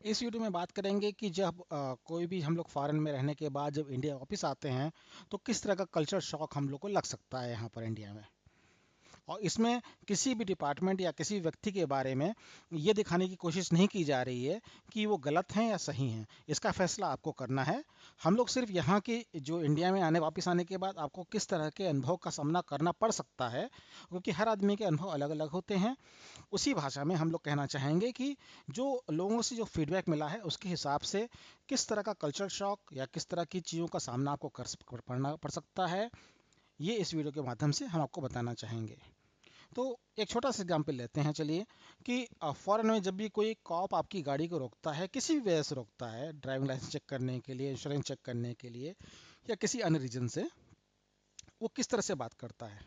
इस वीडियो में बात करेंगे कि जब कोई भी हम लोग फॉरेन में रहने के बाद जब इंडिया वापस आते हैं तो किस तरह का कल्चर शॉक हम लोग को लग सकता है यहाँ पर इंडिया में। और इसमें किसी भी डिपार्टमेंट या किसी व्यक्ति के बारे में ये दिखाने की कोशिश नहीं की जा रही है कि वो गलत हैं या सही हैं। इसका फैसला आपको करना है। हम लोग सिर्फ यहाँ के जो इंडिया में आने वापस आने के बाद आपको किस तरह के अनुभव का सामना करना पड़ सकता है, क्योंकि हर आदमी के अनुभव अलग अलग होते हैं। उसी भाषा में हम लोग कहना चाहेंगे कि जो लोगों से जो फीडबैक मिला है उसके हिसाब से किस तरह का कल्चर शॉक या किस तरह की चीज़ों का सामना आपको पड़ना पड़ सकता है, ये इस वीडियो के माध्यम से हम आपको बताना चाहेंगे। तो एक छोटा सा एग्जाम्पल लेते हैं, चलिए, कि फॉरेन में जब भी कोई कॉप आपकी गाड़ी को रोकता है, किसी भी वजह से रोकता है, ड्राइविंग लाइसेंस चेक करने के लिए, इंश्योरेंस चेक करने के लिए, या किसी अन्य रीजन से, वो किस तरह से बात करता है।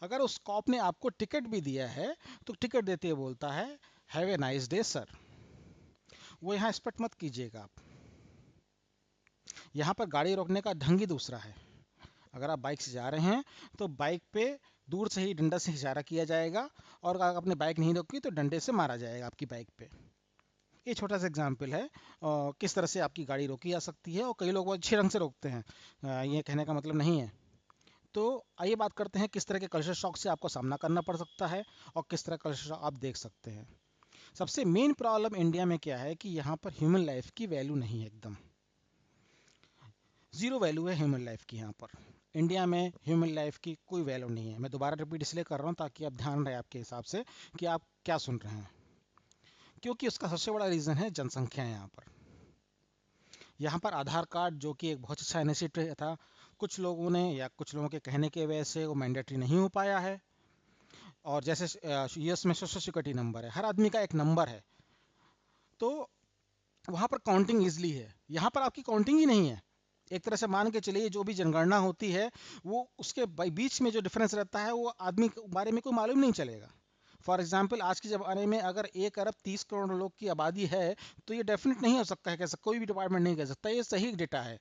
अगर उस कॉप ने आपको टिकट भी दिया है तो टिकट देते हुए बोलता है, have a nice day sir. वो यहाँ एक्सपेक्ट मत कीजिएगा आप। यहाँ पर गाड़ी रोकने का ढंग ही दूसरा है। अगर आप बाइक से जा रहे हैं तो बाइक पे दूर से ही डंडा से इशारा किया जाएगा, और अगर आपने बाइक नहीं रोकी तो डंडे से मारा जाएगा आपकी बाइक पे। ये छोटा सा एग्जाम्पल है किस तरह से आपकी गाड़ी रोकी जा सकती है, और कई लोग बहुत अच्छे रंग से रोकते हैं। ये कहने का मतलब नहीं है। तो आइए बात करते हैं किस तरह के कल्चर शॉक से आपको सामना करना पड़ सकता है और किस तरह कल्चर शॉक आप देख सकते हैं। सबसे मेन प्रॉब्लम इंडिया में क्या है कि यहाँ पर ह्यूमन लाइफ की वैल्यू नहीं है, एकदम जीरो वैल्यू है ह्यूमन लाइफ की। यहाँ पर इंडिया में ह्यूमन लाइफ की कोई वैल्यू नहीं है। मैं दोबारा रिपीट इसलिए कर रहा हूँ ताकि आप ध्यान रहे आपके हिसाब से कि आप क्या सुन रहे हैं, क्योंकि उसका सबसे बड़ा रीज़न है जनसंख्या। यहाँ पर आधार कार्ड, जो कि एक बहुत अच्छा इनिशिएटिव था, कुछ लोगों ने या कुछ लोगों के कहने की वजह से वो मैंडेटरी नहीं हो पाया है। और जैसे यूएस में सोशल सिक्योरिटी नंबर है, हर आदमी का एक नंबर है, तो वहाँ पर काउंटिंग ईजिली है। यहाँ पर आपकी काउंटिंग ही नहीं है। एक तरह से मान के चलिए, जो भी जनगणना होती है वो उसके बीच में जो डिफरेंस रहता है वो आदमी के बारे में कोई मालूम नहीं चलेगा। फॉर एग्जाम्पल, आज के ज़माने में अगर 1 अरब 30 करोड़ लोग की आबादी है तो ये डेफिनेट नहीं हो सकता है, कैसा कोई भी डिपार्टमेंट नहीं कह सकता ये सही डेटा है।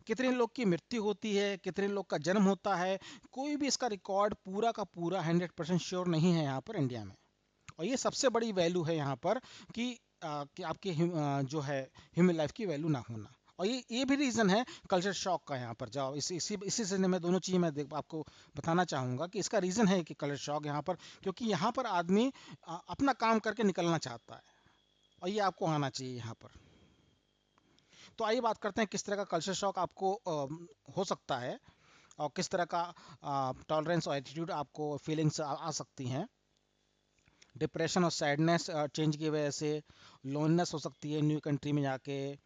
कितने लोग की मृत्यु होती है, कितने लोग का जन्म होता है, कोई भी इसका रिकॉर्ड पूरा का पूरा 100% श्योर नहीं है यहाँ पर इंडिया में। और ये सबसे बड़ी वैल्यू है यहाँ पर कि कि आपके जो है ह्यूमन लाइफ की वैल्यू ना होना। और ये भी रीज़न है कल्चर शॉक का। यहाँ पर जाओ, इसी से मैं दोनों चीज़ मैं आपको बताना चाहूँगा कि इसका रीज़न है कि कल्चर शॉक यहाँ पर, क्योंकि यहाँ पर आदमी अपना काम करके निकलना चाहता है, और ये आपको आना चाहिए यहाँ पर। तो आइए बात करते हैं किस तरह का कल्चर शॉक आपको हो सकता है, और किस तरह का टॉलरेंस और एटीट्यूड आपको फीलिंग्स आ सकती हैं। डिप्रेशन और सैडनेस चेंज की वजह से, लोननेस हो सकती है न्यू कंट्री में जाके,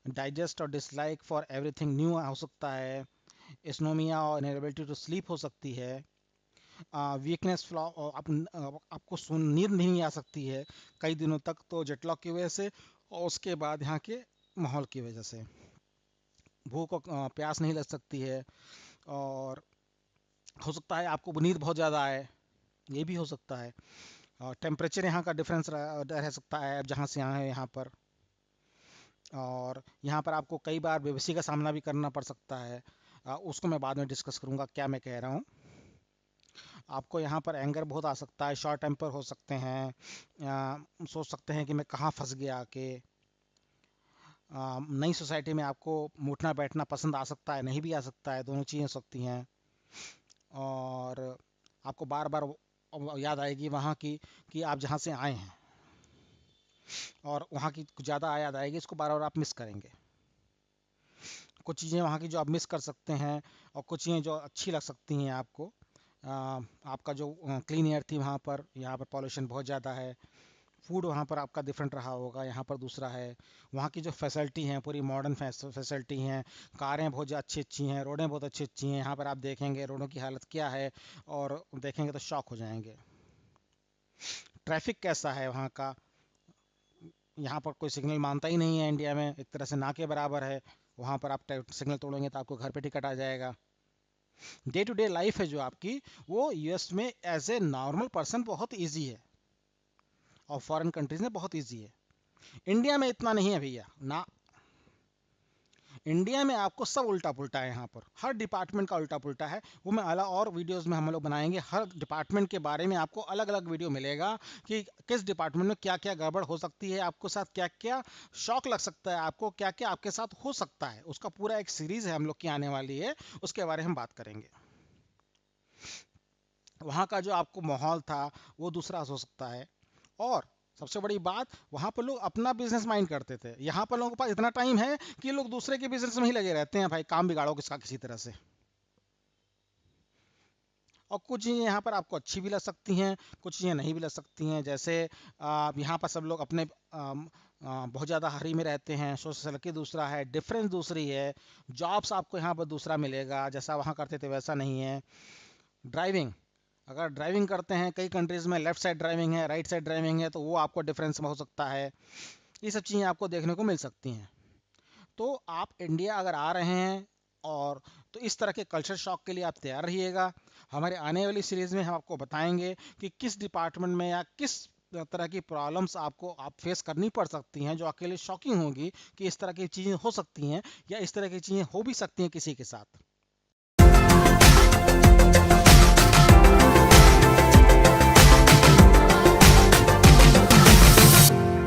डाइजेस्ट और डिसलाइक फॉर एवरीथिंग न्यू हो सकता है, स्नोमिया और इनएबिलिटी टू स्लीप हो सकती है, वीकनेस फ्लॉ, आपको नींद नहीं आ सकती है कई दिनों तक, तो जेटलॉग की वजह से, और उसके बाद यहाँ के माहौल की वजह से भूख और प्यास नहीं लग सकती है, और हो सकता है आपको नींद बहुत ज़्यादा आए, ये भी हो सकता है। और टेम्परेचर यहाँ का डिफरेंस रह सकता है जहाँ से यहाँ है यहाँ पर। और यहाँ पर आपको कई बार बेबसी का सामना भी करना पड़ सकता है। उसको मैं बाद में डिस्कस करूँगा क्या मैं कह रहा हूँ। आपको यहाँ पर एंगर बहुत आ सकता है, शॉर्ट टेम्पर हो सकते हैं, सोच सकते हैं कि मैं कहाँ फंस गया आके। नई सोसाइटी में आपको उठना बैठना पसंद आ सकता है, नहीं भी आ सकता है, दोनों चीज़ें हो सकती हैं। और आपको बार बार याद आएगी वहाँ की कि आप जहाँ से आए हैं, और वहाँ की कुछ ज़्यादा याद आएगी, इसको बार बार आप मिस करेंगे। कुछ चीज़ें वहाँ की जो आप मिस कर सकते हैं, और कुछ चीज़ें जो अच्छी लग सकती हैं आपको। आपका जो क्लीन एयर थी वहाँ पर, यहाँ पर पॉल्यूशन बहुत ज़्यादा है। फूड वहाँ पर आपका डिफरेंट रहा होगा, यहाँ पर दूसरा है। वहाँ की जो फैसिलिटी हैं पूरी मॉडर्न फैसिलिटी हैं, कारें बहुत अच्छी अच्छी हैं, रोडें बहुत अच्छी अच्छी हैं। यहाँ पर आप देखेंगे रोडों की हालत क्या है, और देखेंगे तो शॉक हो जाएंगे। ट्रैफिक कैसा है वहाँ का, यहाँ पर कोई सिग्नल मानता ही नहीं है इंडिया में, एक तरह से ना के बराबर है। वहाँ पर आप सिग्नल तोड़ेंगे तो आपको घर पे टिकट आ जाएगा। डे टू डे लाइफ है जो आपकी, वो यूएस में एज ए नॉर्मल पर्सन बहुत ईजी है, और फॉरेन कंट्रीज में बहुत ईजी है। इंडिया में इतना नहीं है भैया ना। इंडिया में आपको सब उल्टा पुल्टा है, यहाँ पर हर डिपार्टमेंट का उल्टा पुल्टा है। वो मैं अलग और वीडियोस में हम लोग बनाएंगे, हर डिपार्टमेंट के बारे में आपको अलग अलग वीडियो मिलेगा कि किस डिपार्टमेंट में क्या क्या गड़बड़ हो सकती है, आपको साथ क्या क्या शौक लग सकता है, आपको क्या क्या आपके साथ हो सकता है। उसका पूरा एक सीरीज है हम लोग की आने वाली है, उसके बारे में हम बात करेंगे। वहाँ का जो आपको माहौल था वो दूसरा हो सकता है। और सबसे बड़ी बात, वहाँ पर लोग अपना बिजनेस माइंड करते थे, यहाँ पर लोगों के पास इतना टाइम है कि लोग दूसरे के बिजनेस में ही लगे रहते हैं, भाई काम बिगाड़ो किसका किसी तरह से। और कुछ चीज़ें यहाँ पर आपको अच्छी भी लग सकती हैं, कुछ चीज़ें नहीं भी लग सकती हैं। जैसे यहाँ पर सब लोग अपने बहुत ज़्यादा हरी में रहते हैं, सोशल सर्किल दूसरा है, डिफरेंस दूसरी है, जॉब्स आपको यहाँ पर दूसरा मिलेगा, जैसा वहाँ करते थे वैसा नहीं है। ड्राइविंग, अगर ड्राइविंग करते हैं, कई कंट्रीज़ में लेफ्ट साइड ड्राइविंग है, राइट साइड ड्राइविंग है, तो वो आपको डिफरेंस में हो सकता है। ये सब चीज़ें आपको देखने को मिल सकती हैं। तो आप इंडिया अगर आ रहे हैं और तो इस तरह के कल्चर शॉक के लिए आप तैयार रहिएगा। हमारे आने वाली सीरीज में हम आपको बताएंगे कि किस डिपार्टमेंट में या किस तरह की प्रॉब्लम्स आपको आप फेस करनी पड़ सकती हैं, जो अकेले शॉकिंग होगी कि इस तरह की चीज़ें हो सकती हैं या इस तरह की चीज़ें हो भी सकती हैं किसी के साथ।